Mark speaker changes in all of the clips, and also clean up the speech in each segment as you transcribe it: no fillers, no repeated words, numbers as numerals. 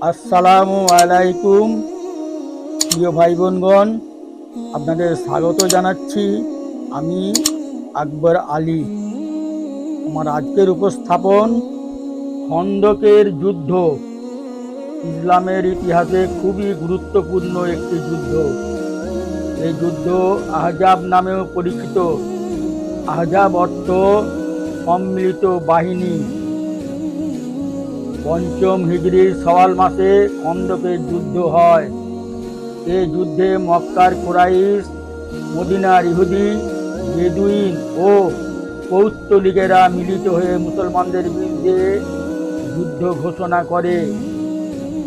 Speaker 1: আসসালামু আলাইকুম প্রিয় ভাই বোনগণ, আপনাদের স্বাগত জানাচ্ছি। আমি আকবর আলী। আমার আজকের উপস্থাপন খন্দকের যুদ্ধ। ইসলামের ইতিহাসে খুবই গুরুত্বপূর্ণ একটি যুদ্ধ। এই যুদ্ধ আহজাব নামেও পরিচিত। আহজাব অর্থ সম্মিলিত বাহিনী। পঞ্চম হিজরির সওয়াল মাসে খন্দকের যুদ্ধ হয়। এই যুদ্ধে মক্কার কুরাইশ, মদিনার ইহুদি, বেদুইন ও পৌত্তলিকেরা মিলিত হয়ে মুসলমানদের বিরুদ্ধে যুদ্ধ ঘোষণা করে।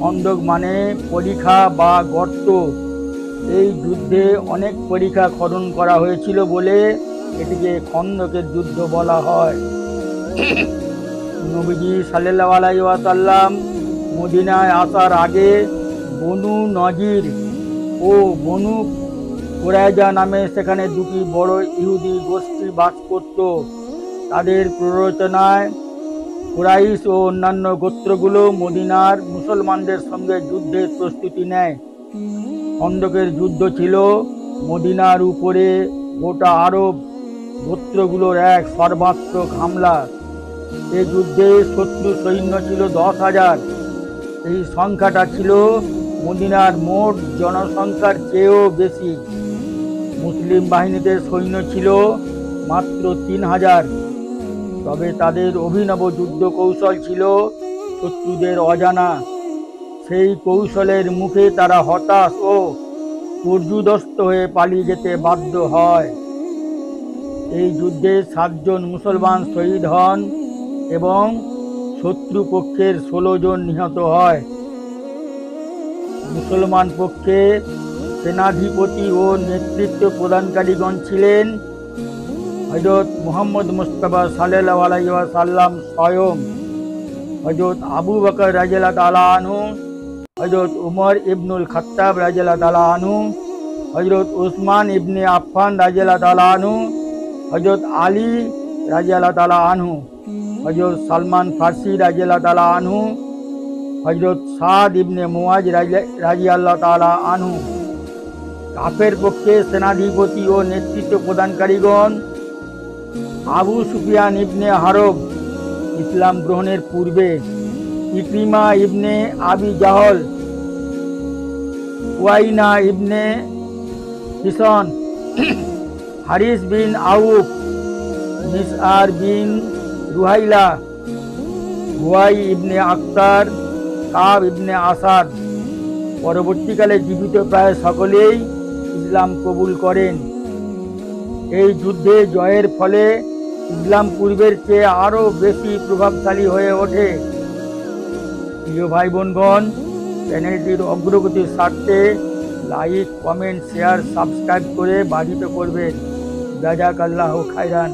Speaker 1: খন্দক মানে পরিখা বা গর্ত। এই যুদ্ধে অনেক পরিখা খনন করা হয়েছিল বলে এটিকে খন্দকের যুদ্ধ বলা হয়। নবীজি সাল্লাল্লাহু আলাইহি ওয়াসাল্লাম মদিনায় আসার আগে বনু নজির ও বনু কুরাইজা নামে সেখানে দুটি বড় ইহুদি গোষ্ঠী বাস করত। তাদের প্ররোচনায় কুরাইশ ও অন্যান্য গোত্রগুলো মদিনার মুসলমানদের সঙ্গে যুদ্ধের প্রস্তুতি নেয়। খন্দকের যুদ্ধ ছিল মদিনার উপরে গোটা আরব গোত্রগুলোর এক সর্বাত্মক হামলা। এই যুদ্ধে শত্রু সৈন্য ছিল 10,000। এই সংখ্যাটা ছিল মদিনার মোট জনসংখ্যার চেয়েও বেশি। মুসলিম বাহিনীদের সৈন্য ছিল মাত্র 3,000। তবে তাদের অভিনব যুদ্ধ কৌশল ছিল শত্রুদের অজানা। সেই কৌশলের মুখে তারা হতাশ ও পর্যুদস্ত হয়ে পালিয়ে যেতে বাধ্য হয়। এই যুদ্ধে 7 জন মুসলমান শহীদ হন এবং শত্রুপক্ষের 16 জন নিহত হয়। মুসলমান পক্ষে সেনাধিপতি ও নেতৃত্ব প্রদানকারীগণ ছিলেন হযরত মুহাম্মদ মুস্তাফা সাল্লাল্লাহু আলাইহি ওয়াসাল্লাম স্বয়ং, হযরত আবু বকর রাদিয়াল্লাহু তাআলা আনহু, হযরত উমর ইবনুল খাত্তাব রাদিয়াল্লাহু তাআলা আনহু, হযরত উসমান ইবনে আফফান রাদিয়াল্লাহু তাআলা আনহু, হযরত আলী রাদিয়াল্লাহু তাআলা আনহু, হযরত সালমান ফারসি রাদিয়াল্লাহু তাআলা আনহু, হযরত সাদ ইবনে মুআজ রাদিয়াল্লাহু তাআলা আনহু। কাফের পক্ষে সেনাধিপতি ও নেতৃত্ব প্রদানকারীগণ আবু সুফিয়ান ইবনে হারব ইসলাম গ্রহণের পূর্বে, ইকরিমা ইবনে আবি জাহল, ওয়াইনা ইবনে হিসন, হারিস বিন আউফ, মিসআর বিন রুহাইলা, হুয়াই ইবনে আখতার, কাব ইবনে আসাদ। পরবর্তীকালে জীবিত প্রায় সকলেই ইসলাম কবুল করেন। এই যুদ্ধে জয়ের ফলে ইসলাম পূর্বের চেয়ে আরও বেশি প্রভাবশালী হয়ে ওঠে। প্রিয় ভাই বোনগণ, চ্যানেলটির অগ্রগতির স্বার্থে লাইক, কমেন্ট, শেয়ার, সাবস্ক্রাইব করে বাধিত করবেন। জাযাকাল্লাহু খাইরান।